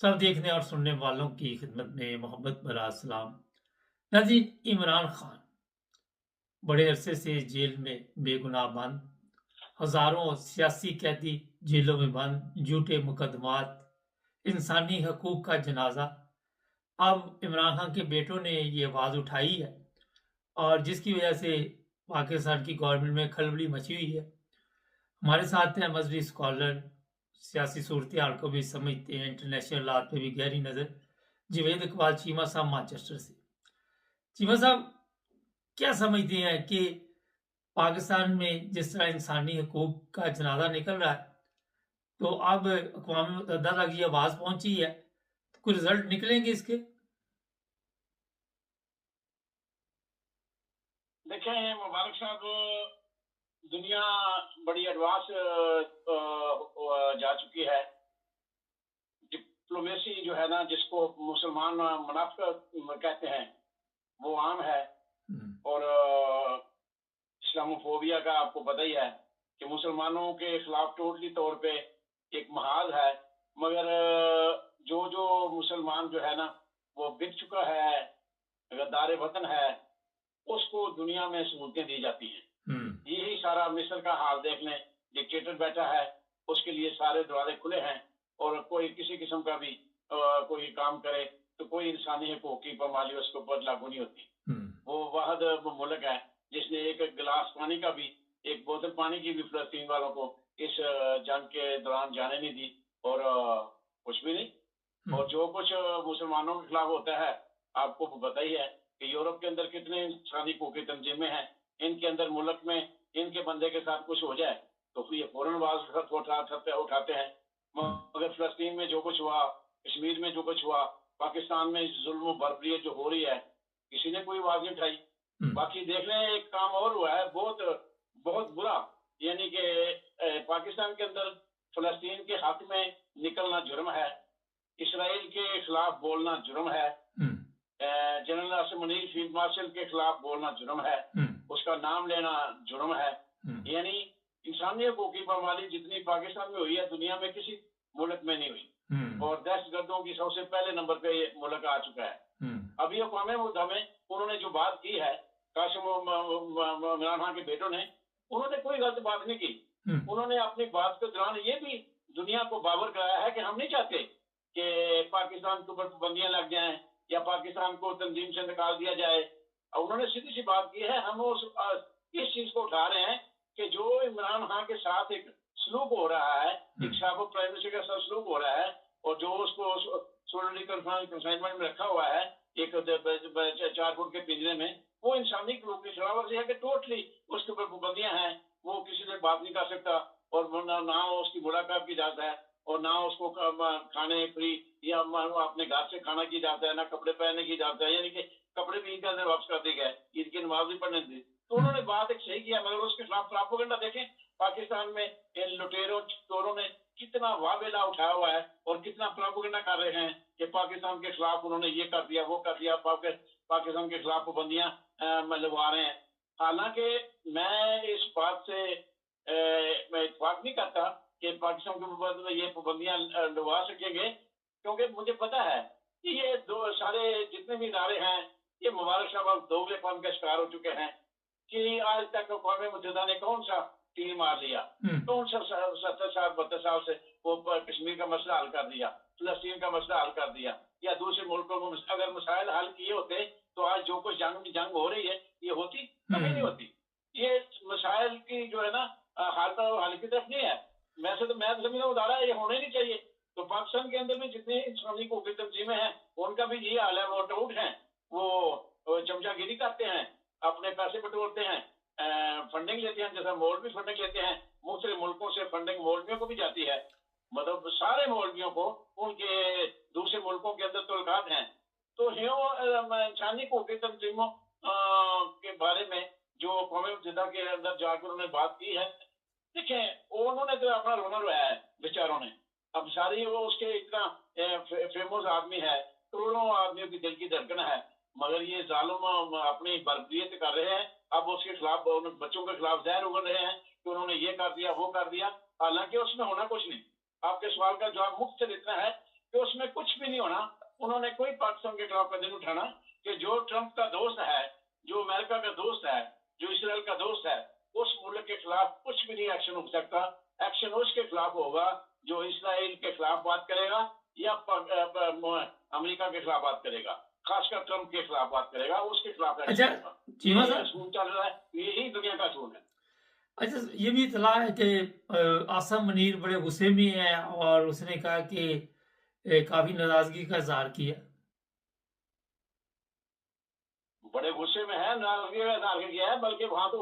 सब देखने और सुनने वालों की खिदमत में मोहब्बत भरा सलाम। नाज़रीन, इमरान खान बड़े अरसे से जेल में बेगुनाह बंद, हज़ारों सियासी कैदी जेलों में बंद, झूठे मुकदमात, इंसानी हकूक़ का जनाज़ा। अब इमरान खान के बेटों ने ये आवाज़ उठाई है और जिसकी वजह से पाकिस्तान की गवर्नमेंट में खलबली मची हुई है। हमारे साथ हैं मजहबी स्कॉलर, सियासी सूरत-ए-हाल को भी समझते हैं, इंटरनेशनल हालात पे भी गहरी नज़र, जावेद इकबाल चीमा साहब मैनचेस्टर से। चीमा साहब, क्या समझते हैं कि पाकिस्तान में जिस तरह इंसानी हकूक़ का जनाज़ा निकल रहा है, तो अब अक़वाम मुत्तहिदा तक ये आवाज़ पहुँची है, तो कोई रिज़ल्ट निकलेंगे इसके? देखें मुबारक साहब, दुनिया बड़ी एडवांस जा चुकी है। डिप्लोमेसी जो है ना, जिसको मुसलमान मुनाफिक कहते हैं, वो आम है। और इस्लामोफोबिया का आपको पता ही है कि मुसलमानों के खिलाफ टोटली तौर पे एक महाज है। मगर जो जो मुसलमान जो है ना, वो बिक चुका है, गद्दार वतन है, उसको दुनिया में सहूलतें दी जाती हैं। यही सारा मिस्र का हाल देख लें, डिक्टेटर बैठा है, उसके लिए सारे दरवाजे खुले हैं और कोई किसी किस्म का भी कोई काम करे तो कोई इंसानी हकूक की पामाली उसके ऊपर लागू नहीं होती। वो वाहद मुल्क है जिसने एक गिलास पानी का भी, एक बोतल पानी की भी फलस्तीन वालों को इस जंग के दौरान जाने नहीं दी। और कुछ भी नहीं। और जो कुछ मुसलमानों के खिलाफ होता है, आपको पता ही है कि यूरोप के अंदर कितने इंसानी हकूक की तंजीमें हैं। इनके अंदर मुल्क में इनके बंदे के साथ कुछ हो जाए तो फिर ये फौरन आवाज उठाते हैं। मगर फलस्तीन में जो कुछ हुआ, कश्मीर में जो कुछ हुआ, पाकिस्तान में जुल्म बर्बरियत जो हो रही है, किसी ने कोई आवाज नहीं उठाई। बाकी देख लें, एक काम और हुआ है बहुत बहुत बुरा, यानी कि पाकिस्तान के अंदर फलस्तीन के हक में निकलना जुर्म है, इसराइल के खिलाफ बोलना जुर्म है, general Asim Munir field marshal के खिलाफ बोलना जुर्म है, उसका नाम लेना जुर्म है। यानी इंसानी हकूक की पामाली जितनी पाकिस्तान में हुई है, दुनिया में किसी मुल्क में नहीं हुई। और दहशतगर्दों की सबसे पहले नंबर पे ये मुल्क आ चुका है। अभी अक़वाम मुत्तहिदा में उन्होंने जो बात की है, कासिम इमरान खान के बेटों ने, उन्होंने कोई गलत बात नहीं की। उन्होंने अपनी बात के दौरान ये भी दुनिया को बावर कराया है कि हम नहीं चाहते कि पाकिस्तान के ऊपर पाबंदियां लग जाएं या पाकिस्तान को तंजीम से निकाल दिया जाए। उन्होंने सीधी सी बात की है, हम उस इस चीज को उठा रहे हैं कि जो इमरान खान के साथ एक सलूक हो रहा है, एक साबिक प्राइम मिनिस्टर के साथ सलूक हो रहा है, और जो उसको सोलरी कंसाइनमेंट में रखा हुआ है एक 4 फुट के पिंजरे में, वो इंसानी हकूक की खिलाफ वर्जी है कि टोटली उसके ऊपर पाबंदियां हैं, वो किसी से बात नहीं कर सकता और ना उसकी मुलाकात की इजाजत है और ना उसको खाने फ्री या अपने घर से खाना की इजाजत है, ना कपड़े पहनने की इजाजत है। यानी कि कपड़े भी ईद के अंदर वापस कर दिए गए, ईद की नमाज भी पढ़ने दी। तो उन्होंने बात एक सही किया, मगर उसके खिलाफ प्रोपेगेंडा देखें पाकिस्तान में इन लुटेरों चोरों ने कितना वावेला उठाया हुआ है और कितना प्रोपेगेंडा कर रहे हैं कि पाकिस्तान के खिलाफ उन्होंने ये कर दिया, वो कर दिया, पाकिस्तान के खिलाफ पाबंदियां लगवा रहे हैं। हालांकि मैं इस बात से मैं इत्तेफाक नहीं करता कि पाकिस्तान के ऊपर ये पाबंदियां लगवा सकेंगे, क्योंकि मुझे पता है कि ये दो सारे जितने भी इदारे हैं, ये मुबारक साहब अब दोगलेपन का शिकार हो चुके हैं कि आज तक अक़वाम मुत्तहिदा ने कौन सा तीर मार लिया, कौन सा 70 साल 72 साल से वो कश्मीर का मसला हल कर दिया, फलस्तीन का मसला हल कर दिया, या दूसरे मुल्कों में अगर मसाइल हल किए होते तो आज जो कुछ जंग हो रही है ये होती कभी नहीं होती। ये मसाइल की जो है ना हल की तरफ नहीं है। वैसे तो मैं समझता हूँ उदारा ये होना ही नहीं चाहिए। तो पाकिस्तान के अंदर भी जितनी इस्लामी हकूकी तंजीमें हैं, उनका भी ये हाल है, वो टाउट हैं, वो चमचागिरी करते हैं, अपने पैसे बटोरते हैं, फंडिंग लेते हैं, जैसा मौलवी फंडिंग लेते हैं, दूसरे मुल्कों से फंडिंग मौलवियों को भी जाती है, मतलब सारे मौलवियों को उनके दूसरे मुल्कों के अंदर तल्लुकात हैं। तो इंसानी हकूकी तंजीमों के बारे में जो अक़वाम मुत्तहिदा के अंदर जाकर उन्होंने बात की है, देखें उन्होंने तो अपना रोना रोया है बेचारों ने। अब सारी वो उसके इतना फेमस आदमी है, करोड़ों आदमियों की दिल की धड़कन है, मगर ये जालिम अपनी बर्बरियत कर रहे हैं। अब उसके खिलाफ बच्चों के खिलाफ जहर उगल रहे हैं कि उन्होंने ये कर दिया, वो कर दिया, हालांकि उसमें होना कुछ नहीं। आपके सवाल का जवाब मुख्तसर इतना है कि उसमें कुछ भी नहीं होना, उन्होंने कोई पाकिस्तान के खिलाफ कदम नहीं उठाना कि जो ट्रंप का दोस्त है, जो अमेरिका का दोस्त है, जो इसराइल का दोस्त है, उस मुल्क के खिलाफ कुछ भी नहीं एक्शन हो सकता। एक्शन उसके खिलाफ होगा जो इसराइल के खिलाफ बात करेगा या अमेरिका के खिलाफ बात करेगा, खासकर ट्रंप के खिलाफ बात करेगा, उसके खिलाफ अच्छा एक्शन होगा। चीमा ये साहब, असूल चल रहा है, यही दुनिया का असूल है। अच्छा ये भी इतला है कि आसम मुनीर बड़े गुस्से में है और उसने कहा कि काफी नाराजगी का इजहार किया। बड़े गुस्से में है, नाराजगी का इजहार किया है, बल्कि वहां तो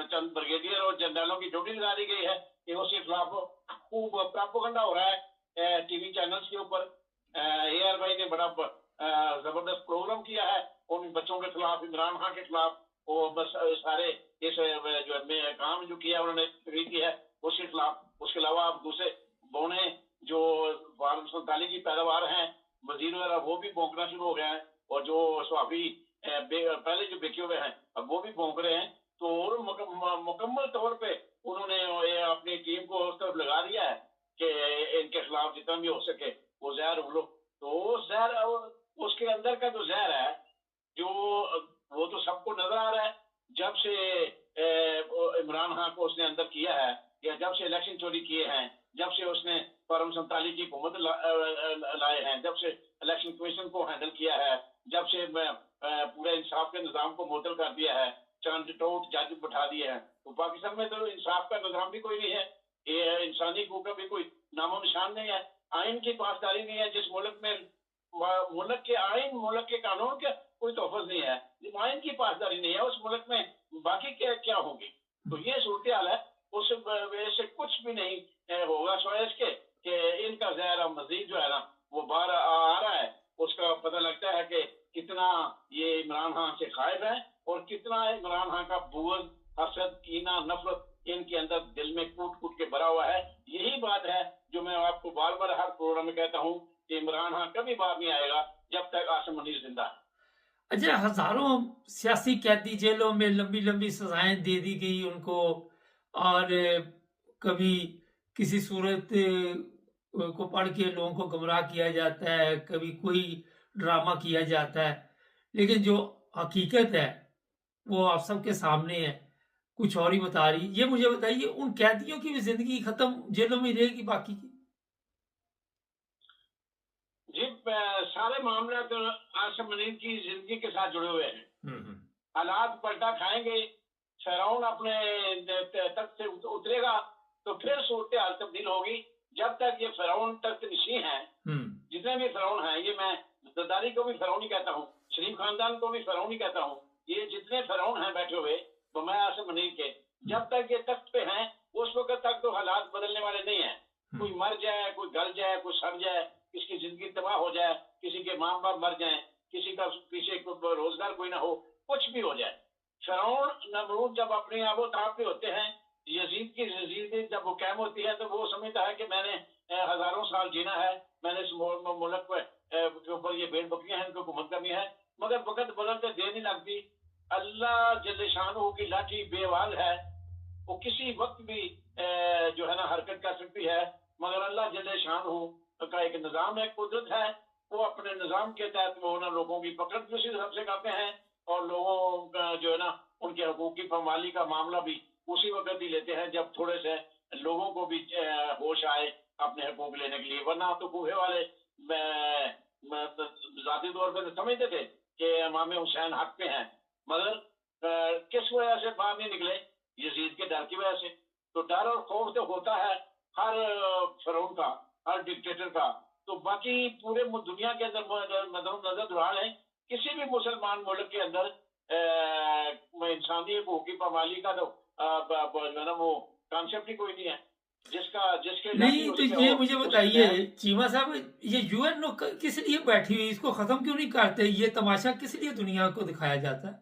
चंद ब्रिगेडियर और जनरलों की ड्यूटी लगा दी गई है कि उसके खिलाफ खूब प्रोपेगेंडा हो रहा है टीवी चैनल्स के ऊपर। AR भाई ने बड़ा जबरदस्त प्रोग्राम किया है उन बच्चों के खिलाफ, इमरान खान के खिलाफ। वो बस सारे इस जो काम जो किया उन्होंने तकरीर की है उसके खिलाफ। उसके अलावा अब दूसरे बोने जो वारम संताली की पैदावार हैं, वजीर वगैरह, वो भी भौंकना शुरू हो गए हैं। और जो स्वाफी पहले जो बेचे हुए हैं अब वो भी भौंक रहे हैं। तो और मुकम्मल तौर पे उन्होंने अपनी टीम को उस तरफ लगा दिया है कि इनके खिलाफ जितना भी हो सके वो जहर उगलो। तो वो जहर, उसके अंदर का जो जहर है, जो वो तो सबको नजर आ रहा है। जब से इमरान खान को उसने अंदर किया है, या जब से इलेक्शन चोरी किए हैं, जब से उसने फॉर्म 47 की हुकूमत लाए हैं, जब से इलेक्शन कमीशन को हैंडल किया है, जब से पूरे इंसाफ के निजाम को मुअत्तल कर दिया है, चंद टोट जज बैठा दिए हैं, तो पाकिस्तान में तो इंसाफ का निजाम भी कोई नहीं है। ये इंसानी हकूक का भी कोई नामो निशान नहीं है। आइन की पासदारी नहीं है। जिस मुल्क में मुल्क के आइन, मुल्क के कानून का कोई तोहफज नहीं है, आइन की पासदारी नहीं है, उस मुल्क में बाकी क्या क्या होंगे। तो ये सूरत हाल है। उस वजह से कुछ भी नहीं होगा सिवाय इसके कि इनका जहर मजीद जो है ना वो बाहर आ रहा है। उसका पता लगता है कि कितना ये इमरान खान से खाइफ है और कितना इमरान खान का बुग़्ज़, हसद, कीना, नफरत इनके अंदर दिल में कूट कूट के भरा हुआ है। यही बात है जो मैं आपको बार बार हर प्रोग्राम में कहता हूँ कि इमरान खान कभी बाहर नहीं आएगा जब तक आसिम मुनीर जिंदा है। अच्छा, हजारों सियासी कैदी जेलों में लंबी लंबी सजाएं दे दी गई उनको, और कभी किसी सूरत को पढ़ के लोगों को गुमराह किया जाता है, कभी कोई ड्रामा किया जाता है, लेकिन जो हकीकत है वो आप सबके सामने है, कुछ और ही बता रही। ये मुझे बताइए, उन कैदियों की भी जिंदगी खत्म जेलों में रहेगी बाकी की? जी, सारे मामले तो आसिम मुनीर की जिंदगी के साथ जुड़े हुए हैं। हालात पलटा खाएंगे, फिरौन अपने तख्त से उतरेगा तो फिर सूरत हाल तब्दील होगी। जब तक ये फिरौन तख्त नशी हैं, जितने भी फिरौन हैं, ये मैं जरदारी को भी फिरौन ही कहता हूँ, शरीफ खानदान को भी फिरौन ही कहता हूँ, ये जितने फिरौन हैं बैठे हुए बमाए आसिम मुनीर के, जब तक ये तख्त पे हैं उस वक्त तक तो हालात बदलने वाले नहीं है। कोई मर जाए, कोई गल जाए, कोई सड़ जाए, किसी की जिंदगी तबाह हो जाए, किसी के माँ बाप मर जाए, किसी का पीछे रोजगार कोई ना हो, कुछ भी हो जाए। फिरौन नमरूद जब अपने आबो ताब पे होते हैं, यजीद की यजीद जब वो कैम होती है तो वो समझता है कि मैंने हजारों साल जीना है, मैंने इस मुल्क के ऊपर ये भेड़ बकरियां हैं, इनको हुकूमत करनी है। मगर वक्त बदलते देर नहीं लगती। अल्लाह जल्ले शानहू की लाठी बेवाल है, वो किसी वक्त भी जो है ना हरकत कर सकती है। मगर अल्लाह जल्ले शानहू का एक निज़ाम है, कुदरत है। वो अपने निज़ाम के तहत वो ना लोगों की पकड़ भी उसी हिसाब से करते हैं और लोगों का जो है ना उनके हकूक की पामाली का मामला भी उसी वक्त ही लेते हैं जब थोड़े से लोगों को भी होश आए अपने हकूक लेने के लिए। वरना तो कूफे वाले जाती तौर पर समझते थे कि इमाम हुसैन हक पे हैं, मगर किस वजह से बाहर नहीं निकले? यजीद के डर की वजह से। तो डर और खौफ तो होता है हर फिरौन का, हर डिक्टेटर का। तो बाकी पूरे दुनिया के अंदर नजर दुरा लें, किसी भी मुसलमान मुल्क के अंदर इंसानी हकूक की पामाली का तो जो है ना वो कॉन्सेप्ट ही कोई नहीं है। जिसके नहीं, तो ये मुझे बताइए उसके चीमा साहब, ये यूएन किस लिए बैठी हुई, इसको खत्म क्यों नहीं करते? ये तमाशा किस लिए दुनिया को दिखाया जाता है?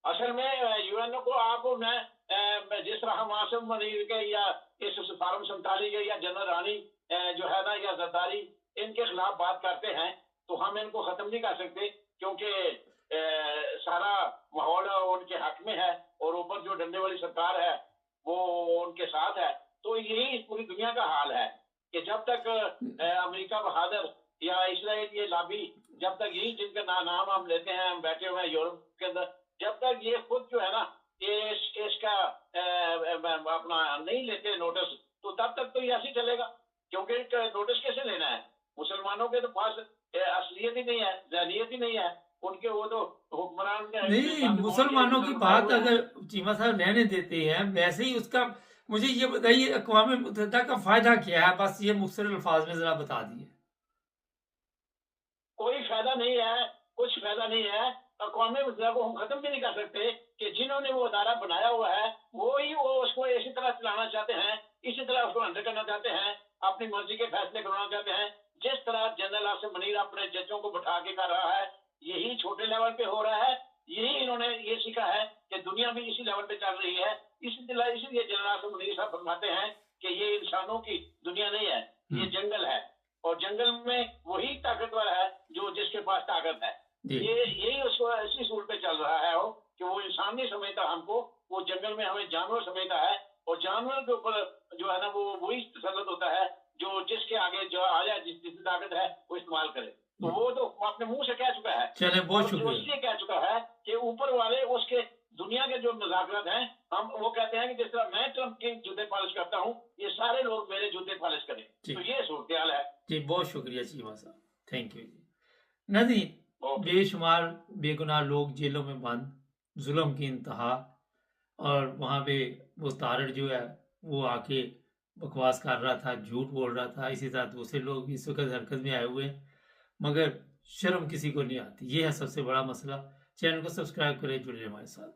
असल में यूएनओ को आप मैं जिस तरह हम आसिम मुनीर के या इस फार्म 47 के या जनरल रानी जो है ना या जरदारी इनके खिलाफ बात करते हैं तो हम इनको खत्म नहीं कर सकते, क्योंकि सारा माहौल उनके हक में है और ऊपर जो डंडे वाली सरकार है वो उनके साथ है। तो यही पूरी दुनिया का हाल है। कि जब तक अमेरिका बहादुर या इसराइल ये लाभी, जब तक यही जिनका नाम हम लेते हैं, हम बैठे हुए हैं यूरोप के अंदर, जब तक ये खुद जो है ना ये इसका अपना नहीं लेते नोटिस, तो तब तक तो ये ऐसे ही चलेगा। क्योंकि नोटिस कैसे लेना है? मुसलमानों के तो पास असलियत ही नहीं है, जहनियत ही नहीं है उनके, वो तो हुक्मरान नहीं, मुसलमानों की बात अगर चीमा साहब रहने देते हैं, वैसे ही उसका मुझे ये बताइए अक़वाम मुत्तहिदा का फायदा क्या है? बस ये मुख्तसर अल्फाज में जरा बता दिए। कोई फायदा नहीं है, कुछ फायदा नहीं है। अक़वाम मुत्तहिदा को हम खत्म भी नहीं कर सकते कि जिन्होंने वो अदारा बनाया हुआ है वो ही वो उसको इसी तरह चलाना चाहते हैं, इसी तरह उसको हैंडल करना चाहते हैं, अपनी मर्जी के फैसले करवाना चाहते हैं। जिस तरह जनरल आसिफ मुनीर अपने जजों को बैठा के कर रहा है, यही छोटे लेवल पे हो रहा है। यही इन्होंने ये सीखा है कि दुनिया भी इसी लेवल पे चल रही है। इसीलिए जनरल आसिफ मुनीर साहब फरमाते हैं कि ये इंसानों की दुनिया नहीं है, ये जंगल है, और जंगल में वही ताकतवर है जो जिसके पास ताकत है। ये यही उसको ऐसी सूरत पे चल रहा है कि वो इंसान नहीं समझता हमको, वो जंगल में हमें जानवर समझता है, और जानवर के ऊपर जो है ना वो वही तसल्लुत होता है जो जिसके आगे जो आ जाए, जिसकी ताकत है वो इस्तेमाल करे। तो वो तो अपने मुंह से कह चुका है, चले बहुत शुक्रिया, इसलिए कह चुका है कि ऊपर वाले उसके दुनिया के जो मुज़ाकरात हैं, हम वो कहते हैं कि जिस तरह मैं ट्रंप के जूते पॉलिश करता हूँ, ये सारे लोग मेरे जूते पॉलिश करें। तो ये सूरत हाल है जी। बहुत शुक्रिया चीमा साहब, थैंक यू जी। नाज़रीन, बेशुमार बेगुनाह लोग जेलों में बंद, जुल्म की इंतहा, और वहाँ पे वो तारड़ जो है वो आके बकवास कर रहा था, झूठ बोल रहा था। इसी तरह दूसरे लोग भी इस वक्त हरकत में आए हुए हैं, मगर शर्म किसी को नहीं आती। ये है सबसे बड़ा मसला। चैनल को सब्सक्राइब करें, जुड़े हमारे साथ।